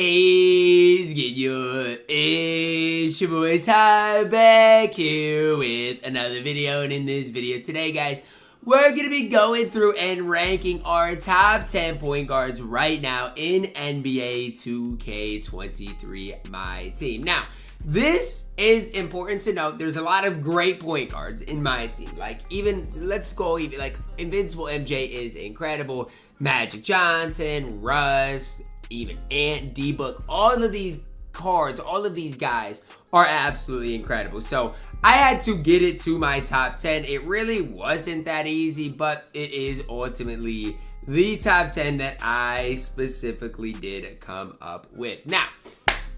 is good? It's your boy Ty back here with another video, and in this video today, guys, we're going to be going through and ranking our top 10 point guards right now in NBA 2K23 MyTEAM. Now, this is important to note. There's a lot of great point guards in my team. Like, let's go like Invincible MJ is incredible. Magic Johnson, Russ, even Ant, D-Book, all of these cards, all of these guys are absolutely incredible. So I had to get it to my top 10. It really wasn't that easy, but it is ultimately the top 10 that I specifically did come up with. Now,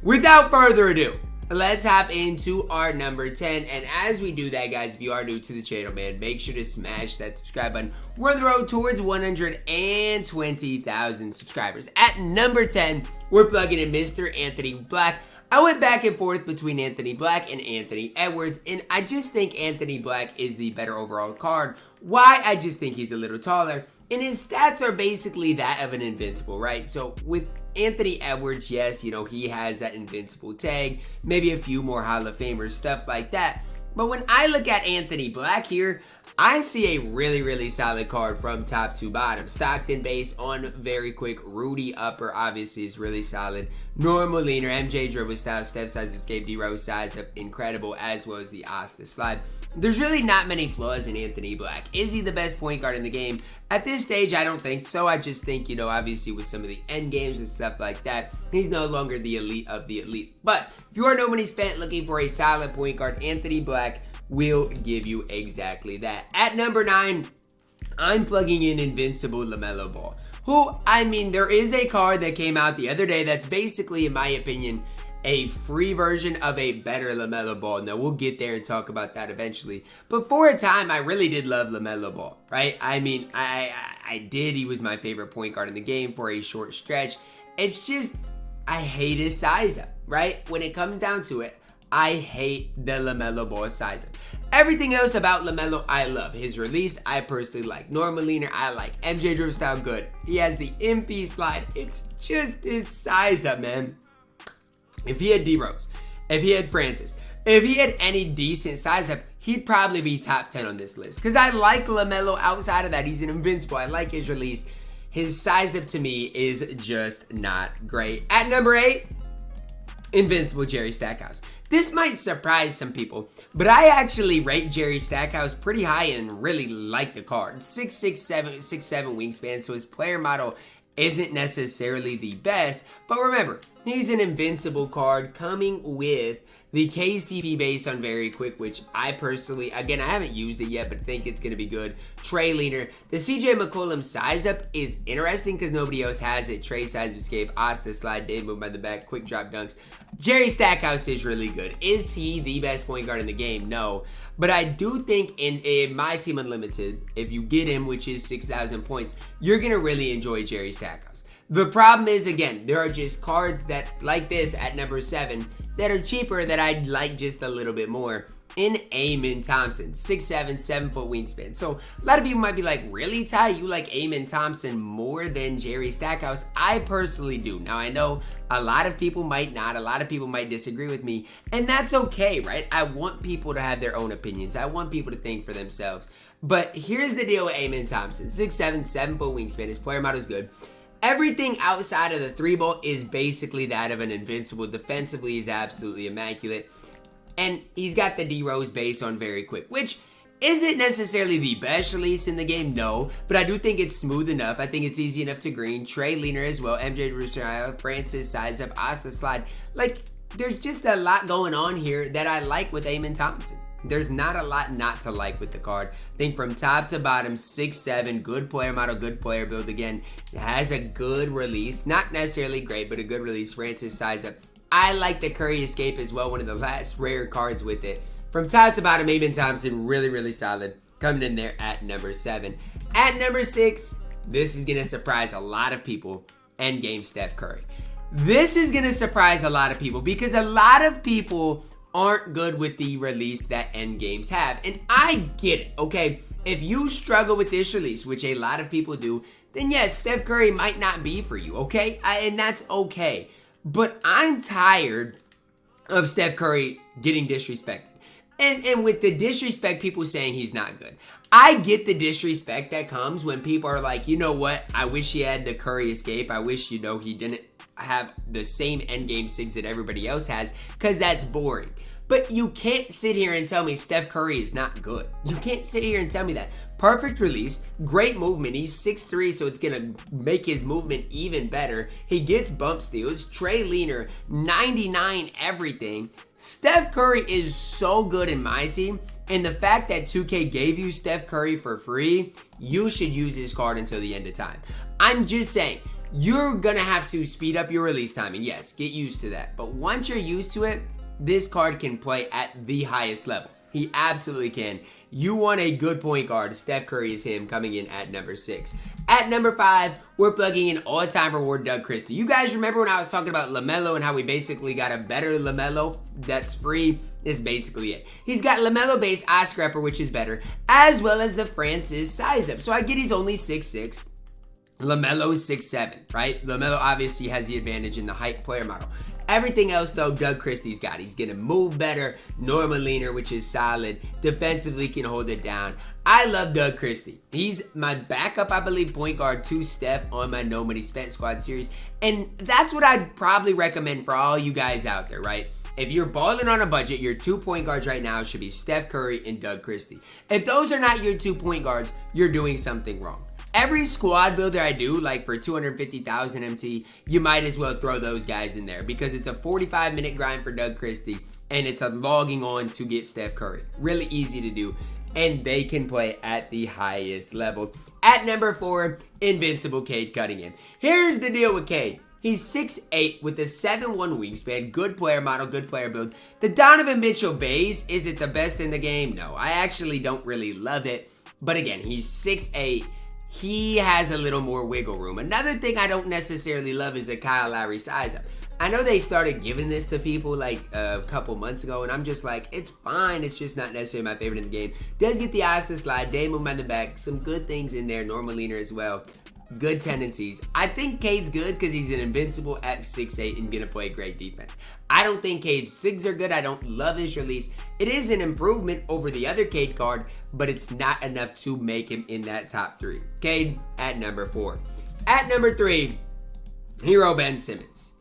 without further ado, let's hop into our number 10. And as we do that, guys, if you are new to the channel, man, make sure to smash that subscribe button. We're on the road towards 120,000 subscribers. At number 10, we're plugging in Mr. Anthony Black. I went back and forth between Anthony Black and Anthony Edwards, and I just think Anthony Black is the better overall card. Why? I just think he's a little taller, and his stats are basically that of an invincible, right? So with Anthony Edwards, yes, you know, he has that invincible tag, maybe a few more Hall of Famers, stuff like that. But when I look at Anthony Black here, I see a really, really solid card from top to bottom. Stockton base on very quick. Rudy upper obviously is really solid. Normal leaner. MJ dribble style. Steph size of escape. D-Rose size up incredible, as well as the Asta slide. There's really not many flaws in Anthony Black. Is he the best point guard in the game? At this stage, I don't think so. I just think, you know, obviously with some of the end games and stuff like that, he's no longer the elite of the elite. But if you are no money spent looking for a solid point guard, Anthony Black will give you exactly that. At number 9, I'm plugging in Invincible LaMelo Ball. Who, I mean, there is a card that came out the other day that's basically, in my opinion, a free version of a better LaMelo Ball. Now, we'll get there and talk about that eventually. But for a time, I really did love LaMelo Ball, right? I mean, I did. He was my favorite point guard in the game for a short stretch. It's just, I hate his size up, right? When it comes down to it, I hate the LaMelo Ball size up. Everything else about LaMelo, I love. His release, I personally like. Normal leaner, I like. MJ dribble style, good. He has the MP slide. It's just his size up, man. If he had D-Rose, if he had Francis, if he had any decent size up, he'd probably be top 10 on this list. Because I like LaMelo outside of that. He's an invincible. I like his release. His size up to me is just not great. At number 8, Invincible Jerry Stackhouse. This might surprise some people, but I actually rate Jerry Stackhouse pretty high and really like the card. 6'7" wingspan, so his player model isn't necessarily the best, but remember, he's an invincible card coming with the KCP base on very quick, which I personally, again, I haven't used it yet, but think it's going to be good. Trey leaner. The CJ McCollum size up is interesting because nobody else has it. Trey size of escape, Asta slide, Dave move by the back, quick drop dunks. Jerry Stackhouse is really good. Is he the best point guard in the game? No. But I do think in MyTEAM Unlimited, if you get him, which is 6,000 points, you're going to really enjoy Jerry Stackhouse. The problem is, again, there are just cards that, like this at number 7, that are cheaper that I'd like just a little bit more. In Amen Thompson, 6'7", 7-foot wingspan. So a lot of people might be like, really, Ty? You like Amen Thompson more than Jerry Stackhouse? I personally do. Now, I know a lot of people might not. A lot of people might disagree with me. And that's okay, right? I want people to have their own opinions. I want people to think for themselves. But here's the deal with Amen Thompson. 6'7", 7-foot wingspan. His player model is good. Everything outside of the 3-ball is basically that of an invincible. Defensively, he's absolutely immaculate. And he's got the D-Rose base on very quick, which isn't necessarily the best release in the game, no. But I do think it's smooth enough. I think it's easy enough to green. Trey leaner as well. MJ dribble, Francis size up, Asta slide. Like, there's just a lot going on here that I like with Amen Thompson. There's not a lot not to like with the card. I think from top to bottom, 6'7", good player model, good player build. Again, it has a good release. Not necessarily great, but a good release. Francis size up. I like the Curry escape as well, one of the last rare cards with it. From top to bottom, Amen Thompson, really, really solid. Coming in there at number 7. At number 6, this is going to surprise a lot of people. Endgame Steph Curry. This is going to surprise a lot of people because a lot of people aren't good with the release that end games have. And I get it, okay? If you struggle with this release, which a lot of people do, then yes, Steph Curry might not be for you, okay? And that's okay. but I'm tired of Steph Curry getting disrespected. And with the disrespect, people saying he's not good. I get the disrespect that comes when people are like, you know what? I wish he had the Curry escape. I wish, he didn't have the same endgame 6 that everybody else has, because that's boring. But you can't sit here and tell me Steph Curry is not good. You can't sit here and tell me that. Perfect release, great movement. He's 6'3", so it's going to make his movement even better. He gets bump steals. Trey Leaner, 99 everything. Steph Curry is so good in my team. And the fact that 2K gave you Steph Curry for free, you should use this card until the end of time. I'm just saying, you're going to have to speed up your release time. And yes, get used to that. But once you're used to it, this card can play at the highest level. He absolutely can. You want a good point guard. Steph Curry is him, coming in at number 6. At number 5, we're plugging in all-time reward Doug Christie. You guys remember when I was talking about LaMelo and how we basically got a better LaMelo that's free? This is basically it. He's got LaMelo-based eye scrapper, which is better, as well as the Francis size up. So I get he's only 6'6". LaMelo's 6'7", right? LaMelo obviously has the advantage in the height player model. Everything else, though, Doug Christie's got. He's going to move better. Normal leaner, which is solid. Defensively can hold it down. I love Doug Christie. He's my backup, I believe, point guard to Steph on my No Money Spent Squad series. And that's what I'd probably recommend for all you guys out there, right? If you're balling on a budget, your 2 point guards right now should be Steph Curry and Doug Christie. If those are not your 2 point guards, you're doing something wrong. Every squad builder I do, like for 250,000 MT, you might as well throw those guys in there because it's a 45-minute grind for Doug Christie and it's a logging on to get Steph Curry. Really easy to do, and they can play at the highest level. At number 4, Invincible Cade Cunningham. Here's the deal with Cade. He's 6'8" with a 7'1" wingspan, good player model, good player build. The Donovan Mitchell base, is it the best in the game? No, I actually don't really love it. But again, he's 6'8". He has a little more wiggle room. Another thing I don't necessarily love is the Kyle Lowry size up. I know they started giving this to people like a couple months ago, and I'm just like, it's fine. It's just not necessarily my favorite in the game. Does get the eyes to slide, day move on the back, some good things in there, normal leaner as well. Good tendencies. I think Cade's good because he's an invincible at 6'8" and gonna play great defense. I don't think Cade's SIGs are good. I don't love his release. It is an improvement over the other Cade card, but it's not enough to make him in that top 3. Cade at number 4. At number 3, Hero Ben Simmons.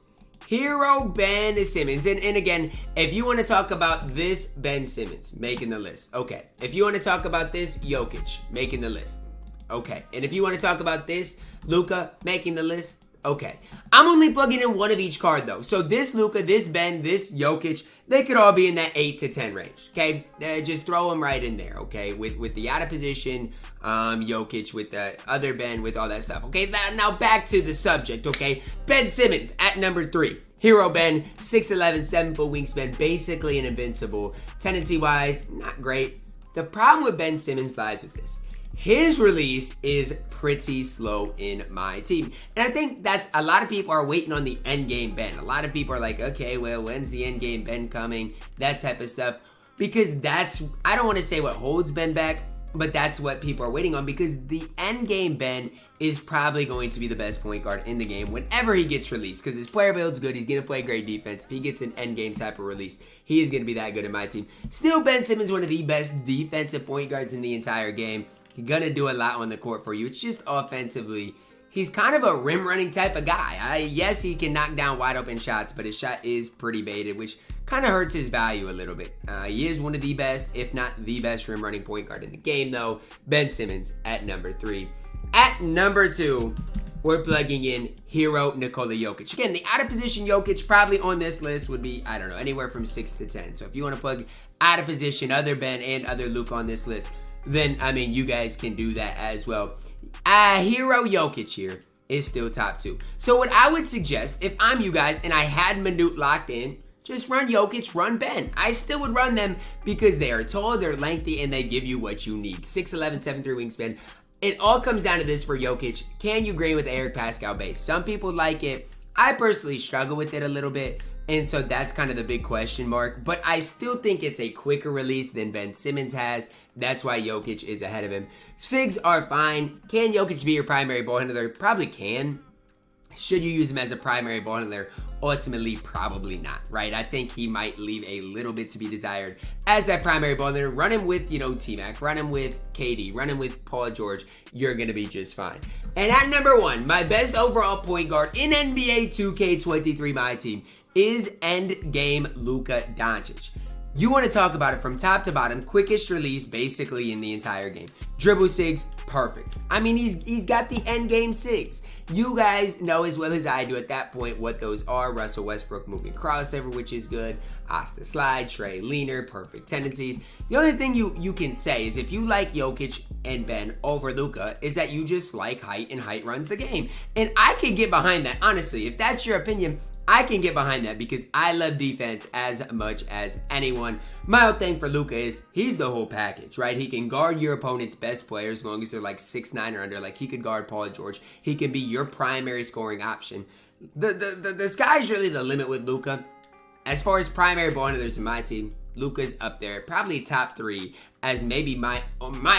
Hero Ben Simmons. And again, if you want to talk about this, Ben Simmons, making the list. Okay. If you want to talk about this, Jokic, making the list. Okay. And if you want to talk about this, Luka, making the list. Okay. I'm only plugging in one of each card, though. So this Luka, this Ben, this Jokic, they could all be in that 8 to 10 range. Okay. Just throw them right in there. Okay. With the out of position, Jokic, with the other Ben, with all that stuff. Okay. Now back to the subject. Okay. Ben Simmons at number 3. Hero Ben, 6'11", 7-foot wingspan, basically an invincible. Tendency-wise, not great. The problem with Ben Simmons lies with this. His release is pretty slow in my team. And I think that's a lot of people are waiting on the end game Ben. A lot of people are like, okay, well, when's the end game Ben coming? That type of stuff. Because that's, I don't want to say what holds Ben back, but that's what people are waiting on, because the end game Ben is probably going to be the best point guard in the game whenever he gets released, because his player build's good. He's going to play great defense. If he gets an end game type of release, he is going to be that good in my team. Still, Ben Simmons, one of the best defensive point guards in the entire game. He's going to do a lot on the court for you. It's just offensively, he's kind of a rim running type of guy. Yes, he can knock down wide open shots, but his shot is pretty baited, which kind of hurts his value a little bit. He is one of the best, if not the best rim running point guard in the game, though. Ben Simmons at number 3. At number 2, we're plugging in Hero Nikola Jokic. Again, the out of position Jokic probably on this list would be, I don't know, anywhere from 6 to 10. So if you want to plug out of position other Ben and other Luke on this list, then, I mean, you guys can do that as well. Hero Jokic here is still top 2. So what I would suggest, if I'm you guys and I had Manute locked in, just run Jokic, run Ben. I still would run them because they are tall, they're lengthy, and they give you what you need. 6'11", 7'3" wingspan. It all comes down to this for Jokic. Can you green with Eric Pascal base? Some people like it. I personally struggle with it a little bit. And so that's kind of the big question mark. But I still think it's a quicker release than Ben Simmons has. That's why Jokic is ahead of him. SIGs are fine. Can Jokic be your primary ball handler? Probably can. Should you use him as a primary ball handler? Ultimately, probably not, right? I think he might leave a little bit to be desired as that primary ball handler. Run him with, T-Mac, run him with KD, run him with Paul George. You're going to be just fine. And at number 1, my best overall point guard in NBA 2K23 MyTEAM is endgame Luka Doncic. You want to talk about it from top to bottom, quickest release basically in the entire game. Dribble sigs, perfect. I mean, he's got the endgame sigs. You guys know as well as I do at that point what those are. Russell Westbrook moving crossover, which is good. Asta slide, Trey leaner, perfect tendencies. The only thing you can say is if you like Jokic and Ben over Luka is that you just like height and height runs the game. And I can get behind that, honestly. If that's your opinion, I can get behind that because I love defense as much as anyone. My whole thing for Luka is he's the whole package, right? He can guard your opponent's best players as long as they're like 6'9" or under. Like he could guard Paul George. He can be your primary scoring option. The sky's really the limit with Luka. As far as primary ball handlers in my team, Luka's up there, probably top 3 as maybe my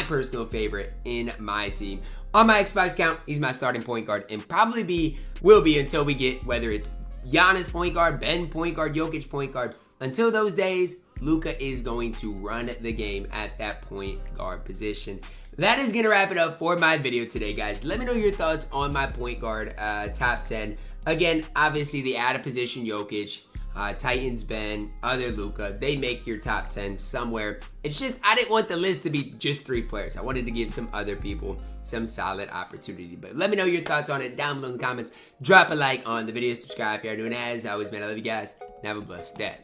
personal favorite in my team. On my Xbox account, he's my starting point guard and probably will be until we get whether it's Giannis point guard, Ben point guard, Jokic point guard. Until those days, Luka is going to run the game at that point guard position. That is going to wrap it up for my video today, guys. Let me know your thoughts on my point guard top 10. Again, obviously the out of position Jokic, Titans Ben, other Luka, they make your top 10 somewhere. It's just I didn't want the list to be just 3 players. I wanted to give some other people some solid opportunity. But let me know your thoughts on it down below in the comments. Drop a like on the video, subscribe if you're doing as always, man. I love you guys and have a blessed day.